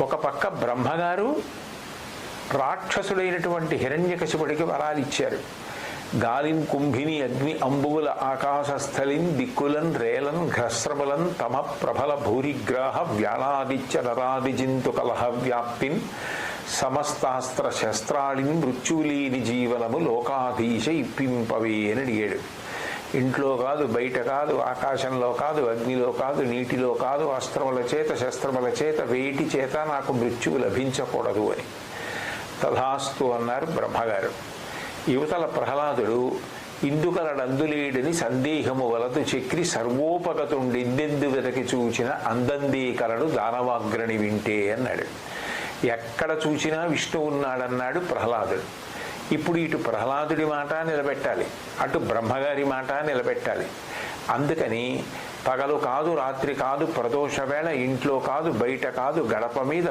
ఒక పక్క బ్రహ్మగారు రాక్షసుడైనటువంటి హిరణ్యకశిపుడికి వరాలు ఇచ్చారు. గాలిన్ కుంభిని అగ్ని అంబువుల ఆకాశస్థలిన్ దిక్కులన్ రేలన్ ఘ్రస్రములన్ తమ ప్రభల భూరిగ్రాహ వ్యాళాదిత్య నరాదిజింతు కలహ వ్యాప్తిన్ సమస్తాస్త్ర శస్త్రాళిన్ మృత్యులేని జీవనము లోకాధీశ ఇప్పింపవే అని అడిగాడు. ఇంట్లో కాదు, బయట కాదు, ఆకాశంలో కాదు, అగ్నిలో కాదు, నీటిలో కాదు, అస్త్రముల చేత శస్త్రముల చేత వేటి చేత నాకు మృత్యువు లభించకూడదు అని. తథాస్తు అన్నారు బ్రహ్మగారు. యువతల ప్రహ్లాదుడు ఇందుకలడందులేడని సందేహము వలదు చక్రి సర్వోపగతుండెందెందు వెతకి చూచిన అందందే కలడు దానవాగ్రణి వింటే అన్నాడు. ఎక్కడ చూసినా విష్ణువు ఉన్నాడన్నాడు ప్రహ్లాదుడు. ఇప్పుడు ఇటు ప్రహ్లాదుడి మాట నిలబెట్టాలి, అటు బ్రహ్మగారి మాట నిలబెట్టాలి. అందుకని పగలు కాదు, రాత్రి కాదు, ప్రదోష వేళ, ఇంట్లో కాదు, బయట కాదు, గడప మీద